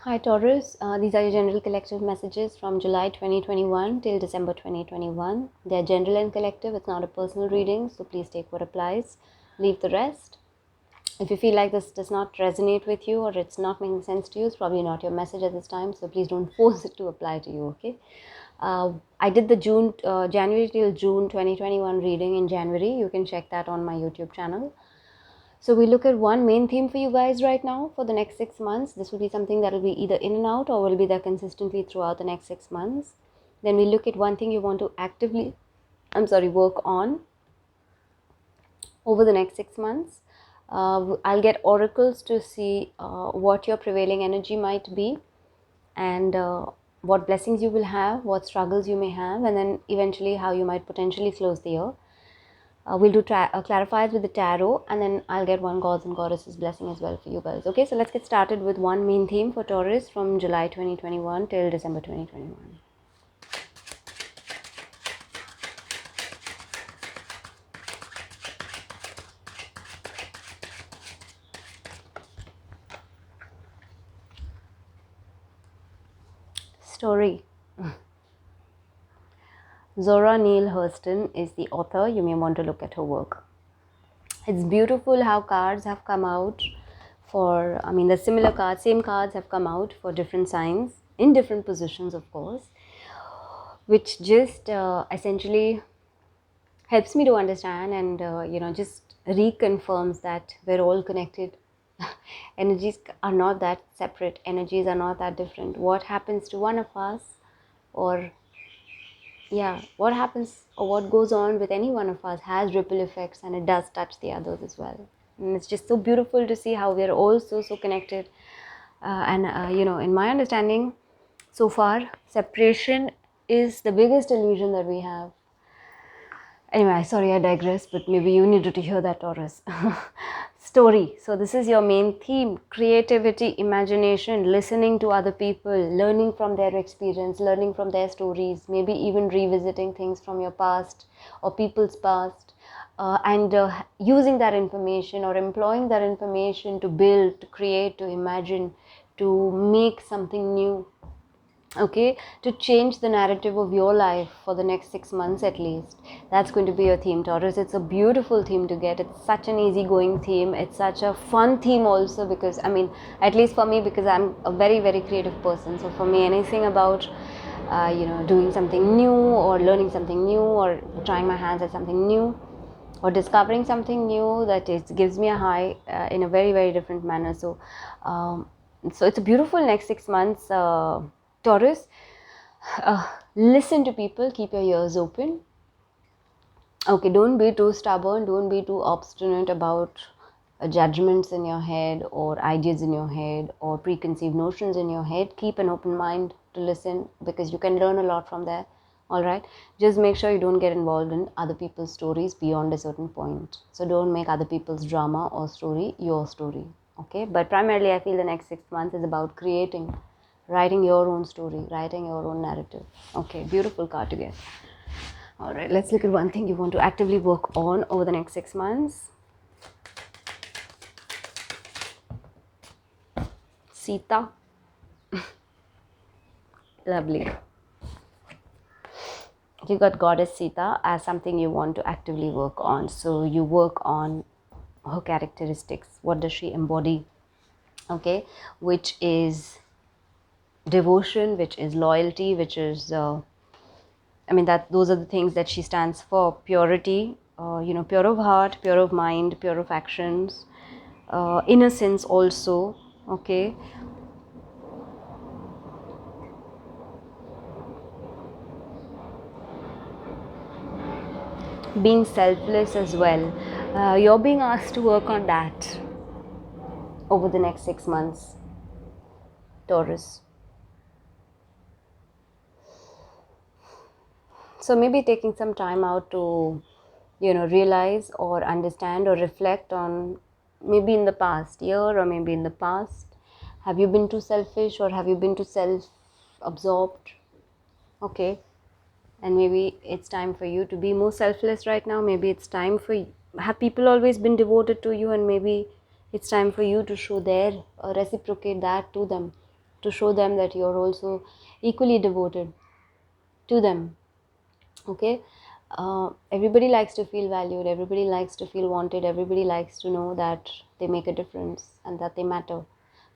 Hi Taurus, these are your general collective messages from July 2021 till December 2021. They're general and collective, it's not a personal reading, so please take what applies, leave the rest. If you feel like this does not resonate with you or it's not making sense to you, it's probably not your message at this time, so please don't force it to apply to you, okay? I did the January till June 2021 reading in January. You can check that on my YouTube channel. So we look at one main theme for you guys right now for the next 6 months. This will be something that will be either in and out or will be there consistently throughout the next 6 months. Then we look at one thing you want to actively, work on over the next 6 months. I'll get oracles to see what your prevailing energy might be and what blessings you will have, what struggles you may have, and then eventually how you might potentially close the year. We'll do clarifies with the tarot, and then I'll get one gods and goddesses blessing as well for you guys. Okay, so let's get started with one main theme for Taurus from July 2021 till December 2021. Story. Zora Neale Hurston is the author. You may want to look at her work. It's beautiful how cards have come out for, the similar cards, same cards have come out for different signs in different positions, of course, which just essentially helps me to understand and, just reconfirms that we're all connected. Energies are not that separate. Energies are not that different. What happens to one of us or what happens or what goes on with any one of us has ripple effects, and it does touch the others as well. And it's just so beautiful to see how we are all so connected. In my understanding so far, separation is the biggest illusion that we have. Anyway, sorry, I digress, but maybe you needed to hear that, Taurus. Story. So this is your main theme: creativity, imagination, listening to other people, learning from their experience, learning from their stories, maybe even revisiting things from your past or people's past, and using that information or employing that information to build, to create, to imagine, to make something new. Okay, to change the narrative of your life for the next 6 months at least. That's going to be your theme, Taurus. It's a beautiful theme to get. It's such an easygoing theme. It's such a fun theme also, because at least for me, because I'm a very creative person. So for me, anything about doing something new or learning something new or trying my hands at something new or discovering something new, that it gives me a high in a very different manner. So it's a beautiful next 6 months, Taurus. Listen to people, keep your ears open. Okay, don't be too stubborn, don't be too obstinate about judgments in your head or ideas in your head or preconceived notions in your head. Keep an open mind to listen, because you can learn a lot from there. All right, just make sure you don't get involved in other people's stories beyond a certain point. So don't make other people's drama or story your story. Okay, but primarily I feel the next 6 months is about writing your own story, writing your own narrative. Okay, beautiful card to get. All right, let's look at one thing you want to actively work on over the next 6 months. Sita. Lovely. You got Goddess Sita as something you want to actively work on. So you work on her characteristics. What does she embody? Okay, which is devotion, which is loyalty, which is those are the things that she stands for. Purity, pure of heart, pure of mind, pure of actions, innocence also. Okay, being selfless as well. You're being asked to work on that over the next 6 months, Taurus. So maybe taking some time out to, realize or understand or reflect on, maybe in the past year or maybe in the past, have you been too selfish or have you been too self-absorbed? Okay, and maybe it's time for you to be more selfless right now. Maybe it's time for have people always been devoted to you, and maybe it's time for you to show reciprocate that to them, to show them that you're also equally devoted to them. Okay, everybody likes to feel valued, everybody likes to feel wanted, everybody likes to know that they make a difference and that they matter.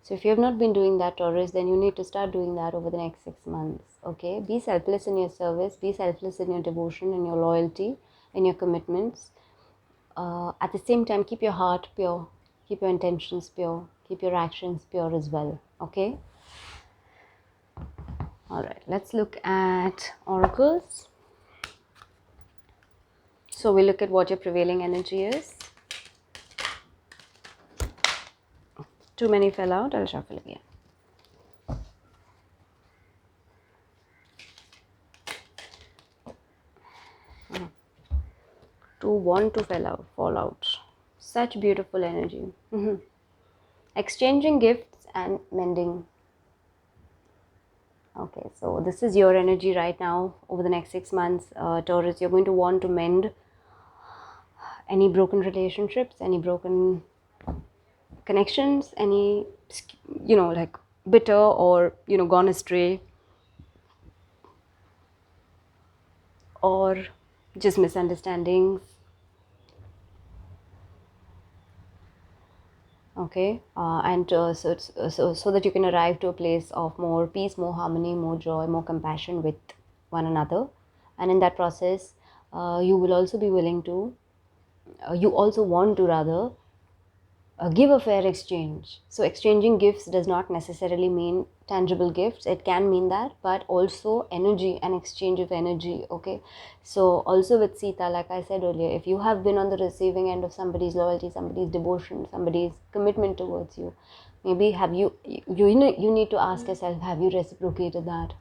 So if you have not been doing that, Taurus, then you need to start doing that over the next 6 months. Okay, be selfless in your service, be selfless in your devotion, in your loyalty, in your commitments. At the same time, keep your heart pure, keep your intentions pure, keep your actions pure as well. Okay, all right, let's look at oracles. So we look at what your prevailing energy is. Too many fell out, I'll shuffle again. 2 want to fall out. Such beautiful energy. Exchanging gifts and mending. Okay, so this is your energy right now over the next 6 months. Taurus, you're going to want to mend any broken relationships, any broken connections, any, like bitter or, gone astray, or just misunderstandings. Okay, and so that you can arrive to a place of more peace, more harmony, more joy, more compassion with one another. And in that process, you will also be willing to, you also want to rather give a fair exchange. So exchanging gifts does not necessarily mean tangible gifts, it can mean that, but also energy and exchange of energy. Okay, so also with Sita, like I said earlier, if you have been on the receiving end of somebody's loyalty, somebody's devotion, somebody's commitment towards you, maybe have you need to ask yourself, have you reciprocated that?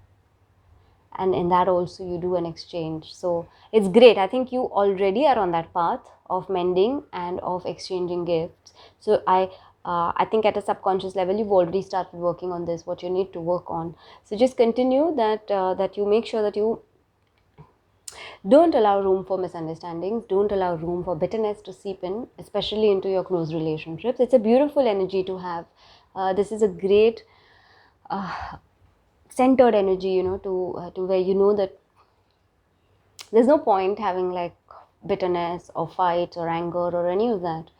And in that also you do an exchange. So it's great. I think you already are on that path of mending and of exchanging gifts. So I think at a subconscious level you've already started working on this, what you need to work on. So just continue that, that you make sure that you don't allow room for misunderstandings, don't allow room for bitterness to seep in, especially into your close relationships. It's a beautiful energy to have. This is a great centered energy, to where you know that there's no point having like bitterness or fights or anger or any of that.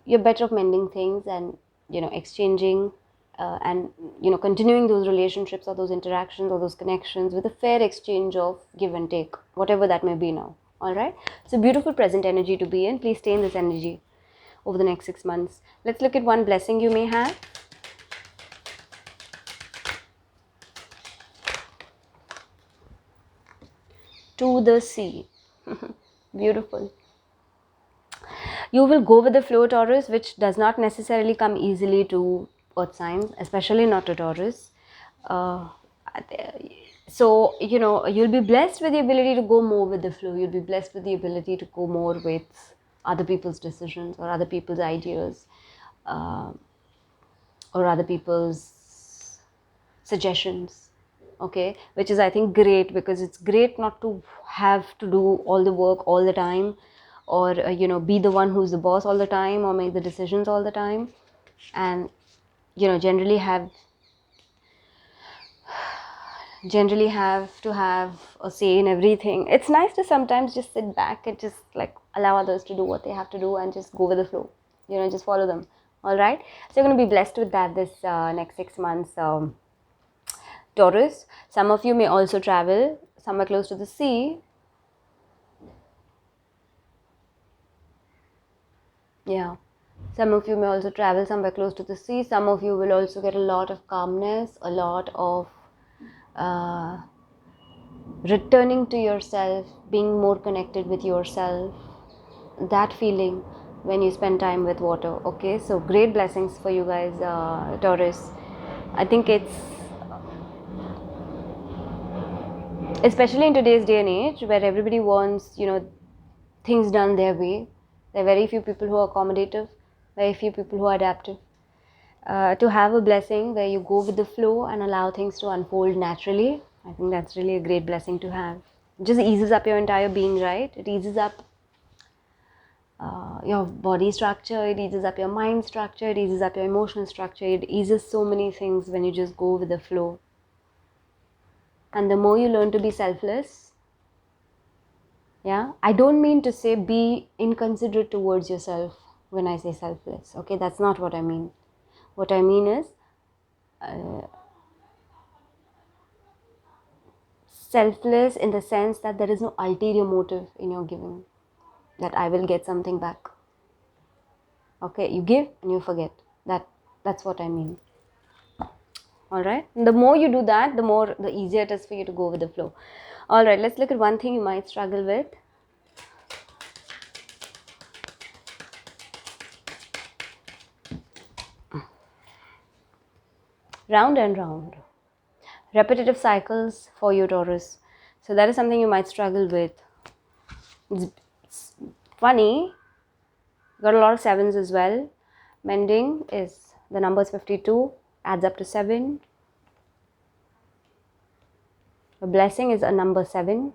You're better off mending things and exchanging and continuing those relationships or those interactions or those connections with a fair exchange of give and take, whatever that may be now. All right, so beautiful present energy to be in. Please stay in this energy over the next 6 months. Let's look at one blessing you may have. To the sea. Beautiful. You will go with the flow, Taurus, which does not necessarily come easily to earth signs, especially not to Taurus. So you'll be blessed with the ability to go more with the flow. You'll be blessed with the ability to go more with other people's decisions or other people's ideas, or other people's suggestions. Okay, which is I think great, because it's great not to have to do all the work all the time, or be the one who's the boss all the time or make the decisions all the time, and generally have to have a say in everything. It's nice to sometimes just sit back and just like allow others to do what they have to do and just go with the flow, just follow them. All right, so you're going to be blessed with that this next 6 months, Taurus. Some of you may also travel somewhere close to the sea. Yeah, some of you may also travel somewhere close to the sea. Some of you will also get a lot of calmness, a lot of returning to yourself, being more connected with yourself, that feeling when you spend time with water. Okay, so great blessings for you guys, Taurus. I think it's, especially in today's day and age where everybody wants things done their way, there are very few people who are accommodative, very few people who are adaptive. To have a blessing where you go with the flow and allow things to unfold naturally, I think that's really a great blessing to have. It just eases up your entire being, right? It eases up your body structure, it eases up your mind structure, it eases up your emotional structure, it eases so many things when you just go with the flow. And the more you learn to be selfless, yeah, I don't mean to say be inconsiderate towards yourself when I say selfless, okay, that's not what I mean. What I mean is selfless in the sense that there is no ulterior motive in your giving, that I will get something back. Okay, you give and you forget. That's what I mean. All right, the more you do that, the easier it is for you to go with the flow. All right, let's look at one thing you might struggle with. Round and round, repetitive cycles for you, Taurus. So that is something you might struggle with. It's funny, got a lot of sevens as well. Mending is the number is 52, adds up to 7. A blessing is a number 7.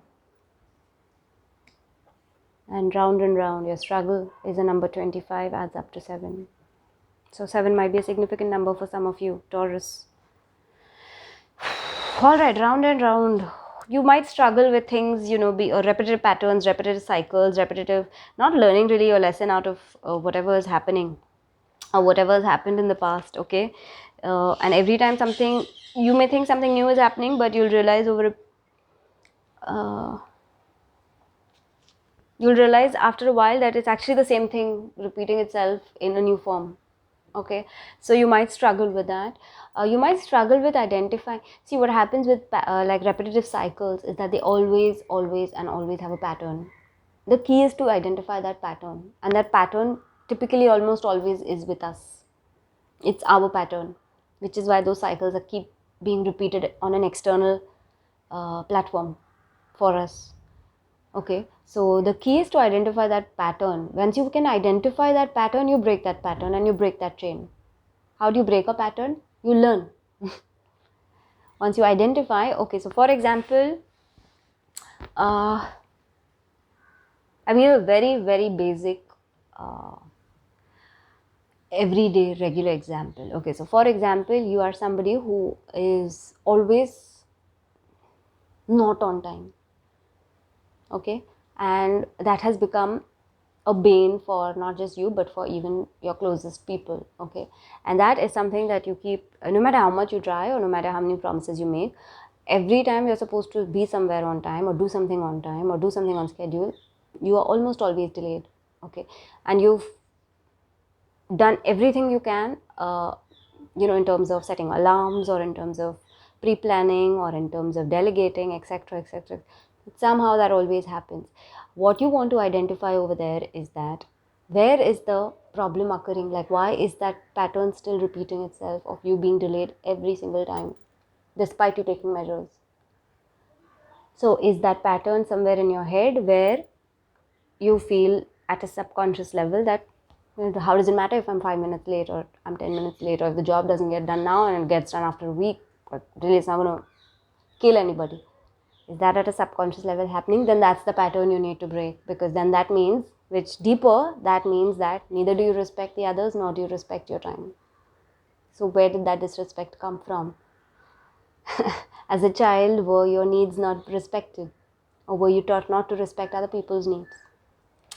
And round, your struggle is a number 25, adds up to 7. So 7 might be a significant number for some of you, Taurus. All right, round and round. You might struggle with things, be repetitive patterns, repetitive cycles, not learning really your lesson out of whatever is happening or whatever has happened in the past, okay? And every time you may think something new is happening, but you'll realize you'll realize after a while that it's actually the same thing repeating itself in a new form. Okay, so you might struggle with that. You might struggle with identifying. See, what happens with like repetitive cycles is that they always have a pattern. The key is to identify that pattern, and that pattern typically almost always is with us. It's our pattern, which is why those cycles are keep being repeated on an external platform for us. Okay, so the key is to identify that pattern. Once you can identify that pattern, you break that pattern and you break that chain. How do you break a pattern? You learn. Once you identify, okay, so for example, I mean a very, very basic, everyday, regular example. Okay, so for example, you are somebody who is always not on time. Okay, and that has become a bane for not just you but for even your closest people. Okay, and that is something that you keep, no matter how much you try or no matter how many promises you make, every time you're supposed to be somewhere on time or do something on time or do something on schedule, you are almost always delayed. Okay, and you've done everything you can, in terms of setting alarms or in terms of pre-planning or in terms of delegating, etc., etc. Somehow that always happens. What you want to identify over there is that where is the problem occurring? Like, why is that pattern still repeating itself of you being delayed every single time despite you taking measures? So is that pattern somewhere in your head where you feel at a subconscious level that how does it matter if I'm 5 minutes late or I'm 10 minutes late, or if the job doesn't get done now and it gets done after a week, but really it's not going to kill anybody? Is that at a subconscious level happening? Then that's the pattern you need to break, because then that means, which deeper, that means that neither do you respect the others nor do you respect your time. So where did that disrespect come from? As a child, were your needs not respected? Or were you taught not to respect other people's needs?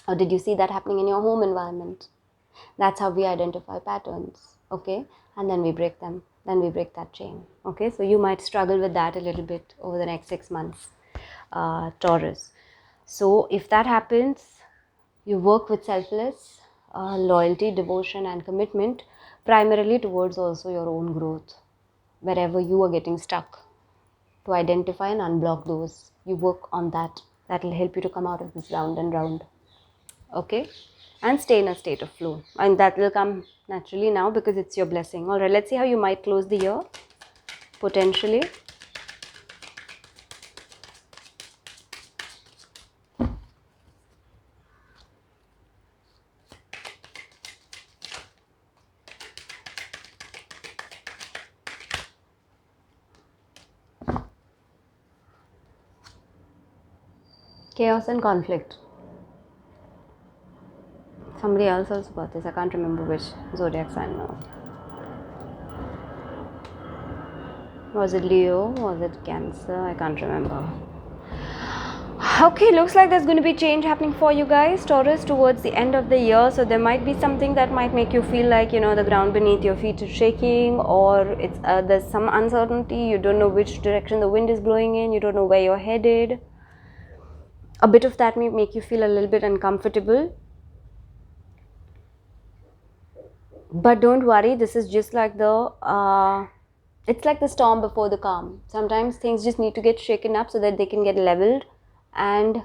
Or did you see that happening in your home environment? That's how we identify patterns, okay? And then we break them. Then we break that chain, okay? So you might struggle with that a little bit over the next 6 months, Taurus. So if that happens, you work with selfless loyalty, devotion, and commitment, primarily towards also your own growth. Wherever you are getting stuck, to identify and unblock those, you work on that. That will help you to come out of this round and round. Okay, and stay in a state of flow, and that will come naturally now because it's your blessing. All right, let's see how you might close the year potentially. Chaos and conflict. Somebody else also got this. I can't remember which zodiac sign now. Was it Leo? Was it Cancer? I can't remember. Okay, looks like there's going to be change happening for you guys, Taurus, towards the end of the year. So there might be something that might make you feel like, the ground beneath your feet is shaking, or it's there's some uncertainty. You don't know which direction the wind is blowing in. You don't know where you're headed. A bit of that may make you feel a little bit uncomfortable. But don't worry, this is just like it's like the storm before the calm. Sometimes things just need to get shaken up so that they can get leveled and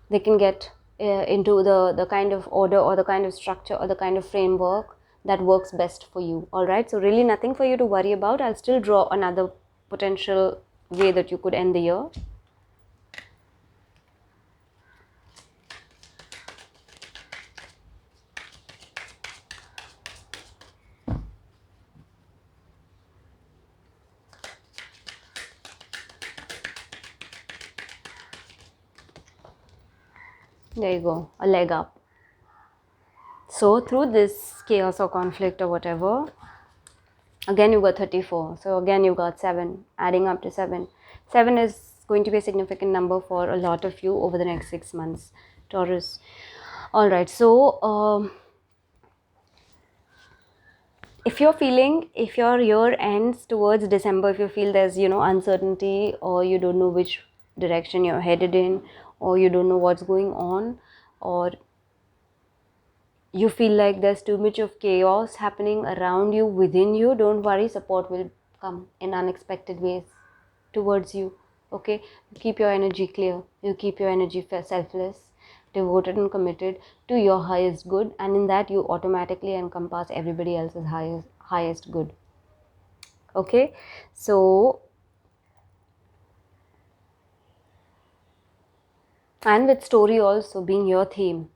they can get into the kind of order or the kind of structure or the kind of framework that works best for you. All right, so really nothing for you to worry about. I'll still draw another potential way that you could end the year. There you go, a leg up. So through this chaos or conflict or whatever, again you got 34. So again you got 7, adding up to 7. 7 is going to be a significant number for a lot of you over the next 6 months, Taurus. All right, so if your year ends towards December, if you feel there's uncertainty, or you don't know which direction you're headed in, or you don't know what's going on, or you feel like there's too much of chaos happening around you, within you, don't worry, support will come in unexpected ways towards you. Okay, you keep your energy clear, you keep your energy selfless, devoted and committed to your highest good, and in that you automatically encompass everybody else's highest good. Okay, so and with story also being your theme,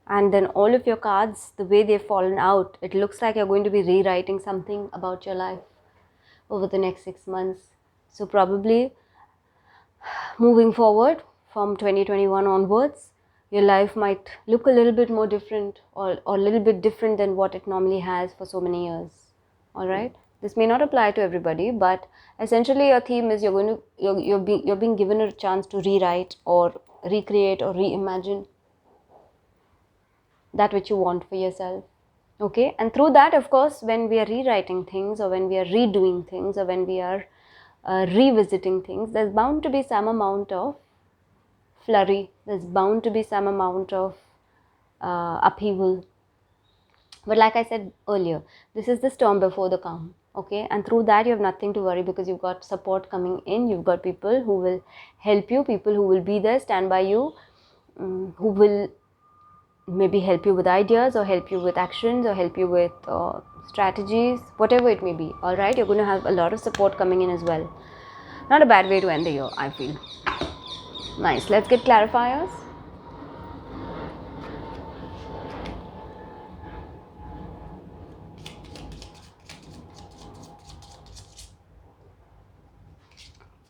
and then all of your cards, the way they've fallen out, it looks like you're going to be rewriting something about your life over the next 6 months. So probably moving forward from 2021 onwards, your life might look a little bit more different, or a little bit different than what it normally has for so many years. All right, this may not apply to everybody, but essentially your theme is you're being given a chance to rewrite or recreate or reimagine that which you want for yourself. Okay, and through that, of course, when we are rewriting things, or when we are redoing things, or when we are revisiting things, there's bound to be some amount of flurry, there's bound to be some amount of upheaval. But like I said earlier, this is the storm before the calm. Okay, and through that you have nothing to worry, because you've got support coming in, you've got people who will help you, people who will be there, stand by you, who will maybe help you with ideas, or help you with actions, or help you with strategies, whatever it may be. All right, you're going to have a lot of support coming in as well. Not a bad way to end the year, I feel. Nice. Let's get clarifiers.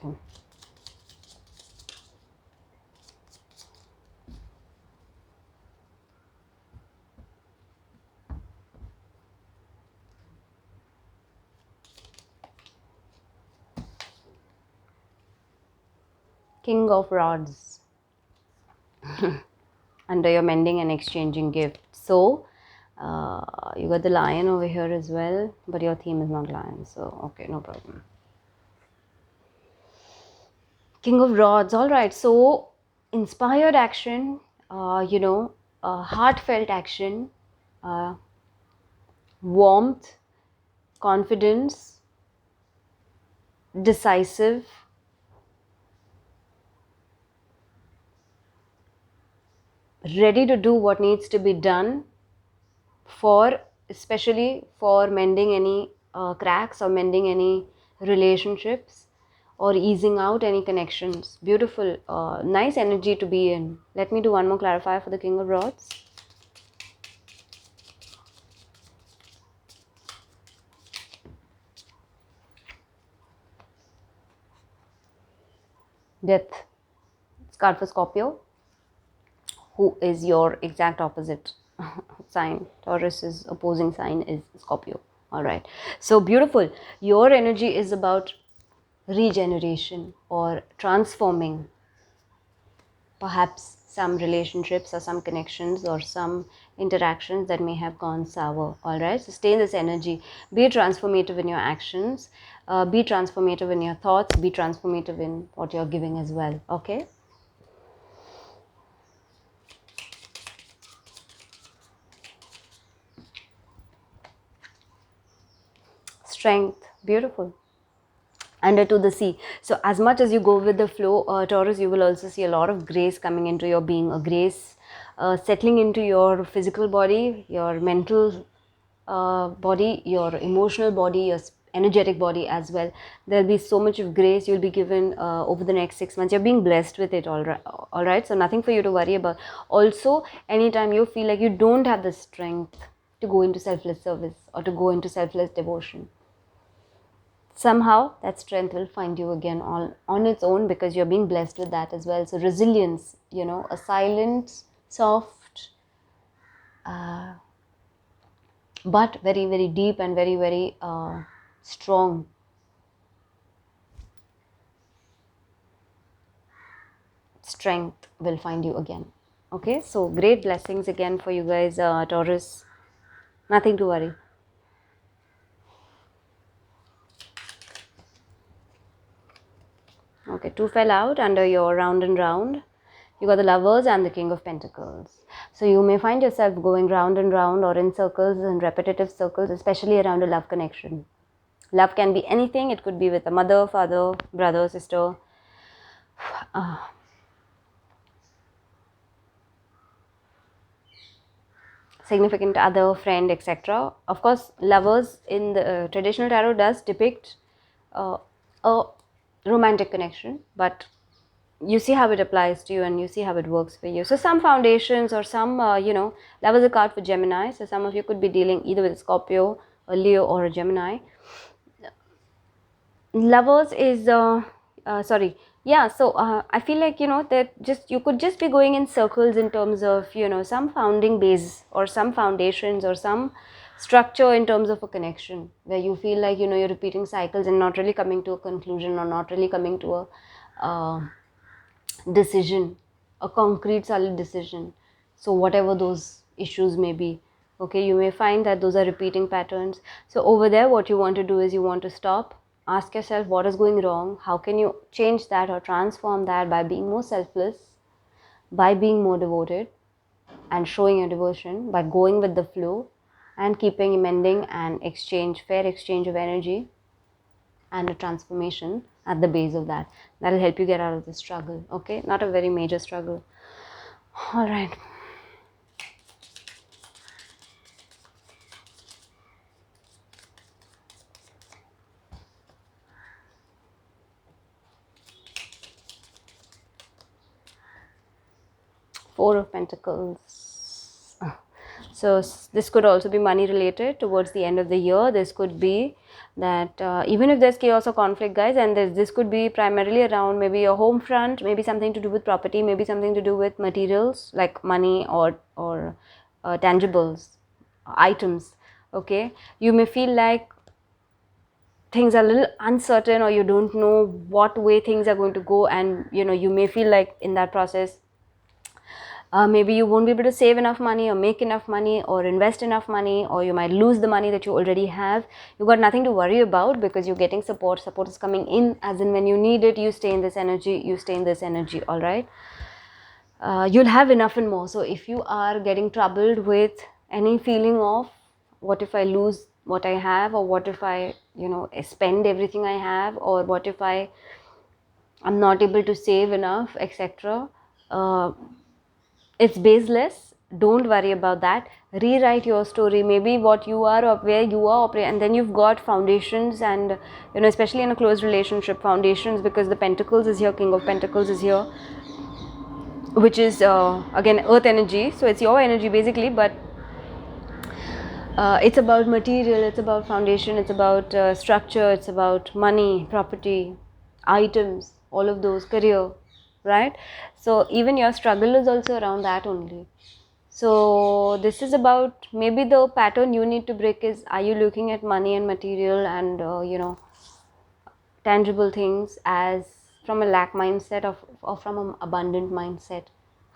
Okay. King of Rods. Under your mending and exchanging gifts. So you got the lion over here as well, but your theme is not lion, so okay, no problem. King of Rods. All right, so inspired action, heartfelt action, warmth, confidence, decisive, ready to do what needs to be done, especially for mending any cracks, or mending any relationships, or easing out any connections. Beautiful, nice energy to be in. Let me do one more clarifier for the King of Rods. Death. It's card for Scorpio. who is your exact opposite sign. Taurus's opposing sign is Scorpio. All right. So beautiful. Your energy is about regeneration or transforming perhaps some relationships or some connections or some interactions that may have gone sour. All right, so stay in this energy. Be transformative in your actions, be transformative in your thoughts, be transformative in what you're giving as well. Okay. Strength, beautiful. Under to the sea. So as much as you go with the flow, Taurus, you will also see a lot of grace coming into your being, a grace settling into your physical body, your mental body, your emotional body, your energetic body as well. There'll be so much of grace you'll be given over the next 6 months. You're being blessed with it, all right. So nothing for you to worry about. Also, anytime you feel like you don't have the strength to go into selfless service or to go into selfless devotion, somehow that strength will find you again on its own, because you're being blessed with that as well. So resilience, a silent, soft, but very, very deep and very, very strong strength will find you again. Okay, so great blessings again for you guys, Taurus. Nothing to worry. Okay, 2 fell out under your round and round. You got the Lovers and the King of Pentacles. So you may find yourself going round and round or in circles and repetitive circles, especially around a love connection. Love can be anything. It could be with a mother, father, brother, sister, significant other, friend, etc. Of course, lovers in the traditional tarot does depict a romantic connection, but you see how it applies to you and you see how it works for you. So some foundations or some, love is a card for Gemini. So some of you could be dealing either with a Scorpio, a Leo or a Gemini. Lovers is, I feel like, that you could just be going in circles in terms of, some founding base or some foundations or some structure in terms of a connection where you feel like, you're repeating cycles and not really coming to a conclusion or not really coming to a decision, a concrete solid decision. So whatever those issues may be, okay, you may find that those are repeating patterns. So over there, what you want to do is you want to stop, ask yourself what is going wrong, how can you change that or transform that by being more selfless, by being more devoted and showing your devotion, by going with the flow and keeping amending and fair exchange of energy and a transformation at the base of that. That'll help you get out of the struggle. Okay, not a very major struggle. All right. Four of Pentacles. So this could also be money related towards the end of the year. This could be that even if there's chaos or conflict, guys, and this could be primarily around maybe your home front, maybe something to do with property, maybe something to do with materials like money or tangibles, items. Okay, you may feel like things are a little uncertain or you don't know what way things are going to go, and you may feel like in that process maybe you won't be able to save enough money or make enough money or invest enough money, or you might lose the money that you already have. You've got nothing to worry about because you're getting support. Support is coming in as in when you need it. You stay in this energy, all right? You'll have enough and more. So if you are getting troubled with any feeling of what if I lose what I have, or what if I spend everything I have, or what if I'm not able to save enough, etc., it's baseless. Don't worry about that. Rewrite your story, maybe what you are or where you are operating, and then you've got foundations, and especially in a close relationship, foundations, because the Pentacles is here, King of Pentacles is here, which is again earth energy. So it's your energy basically, but it's about material, it's about foundation, it's about structure, it's about money, property, items, all of those, career. right? So even your struggle is also around that only. So this is about, maybe the pattern you need to break is, are you looking at money and material and tangible things as from a lack mindset or from an abundant mindset?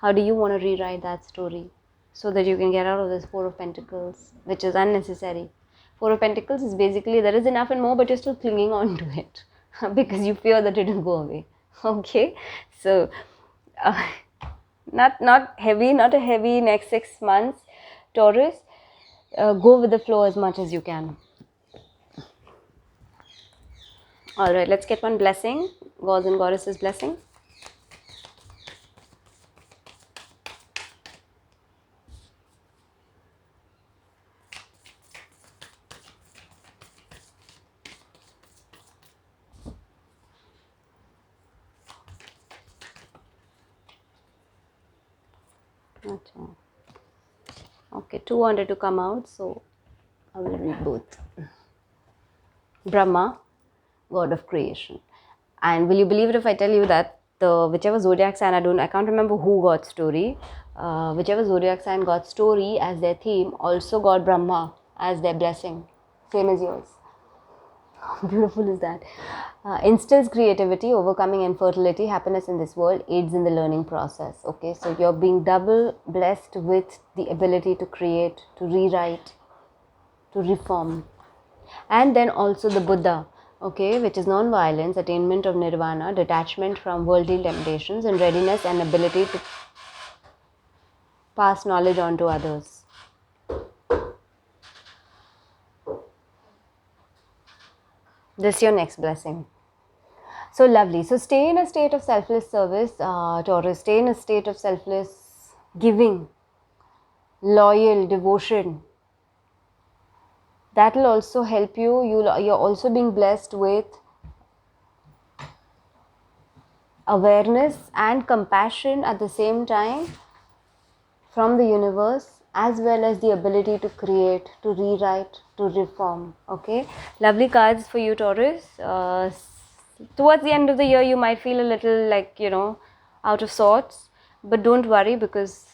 How do you want to rewrite that story so that you can get out of this Four of Pentacles, which is unnecessary? Four of Pentacles is basically there is enough and more, but you're still clinging on to it because you fear that it will go away. Okay, so uh, not heavy, not a heavy next 6 months, Taurus. Go with the flow as much as you can. All right, let's get one blessing, gods and goddesses blessing. Okay, two wanted to come out, so I will read both. Brahma, god of creation. And will you believe it if I tell you that the whichever zodiac sign, I can't remember who got story, whichever zodiac sign got story as their theme also got Brahma as their blessing, same as yours. How beautiful is that? Instills creativity, overcoming infertility, happiness in this world, aids in the learning process. Okay, so you're being double blessed with the ability to create, to rewrite, to reform. And then also the Buddha, okay, which is non-violence, attainment of nirvana, detachment from worldly temptations, and readiness and ability to pass knowledge on to others. This is your next blessing. So lovely. So stay in a state of selfless service, Taurus. Stay in a state of selfless giving, loyal devotion. That will also help you. You're also being blessed with awareness and compassion at the same time from the universe, as well as the ability to create, to rewrite, to reform. Okay, lovely cards for you, Taurus. Towards the end of the year you might feel a little like, out of sorts, but don't worry, because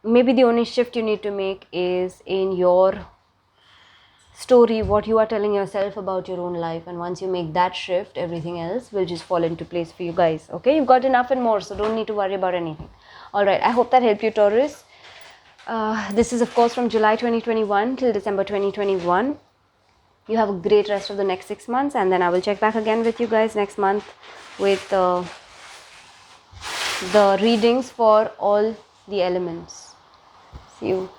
maybe the only shift you need to make is in your story, what you are telling yourself about your own life, and once you make that shift, everything else will just fall into place for you guys. Okay, you've got enough and more, so don't need to worry about anything. All right, I hope that helped you, Taurus. This is of course from July 2021 till December 2021. You have a great rest of the next 6 months, and then I will check back again with you guys next month with the readings for all the elements. See you.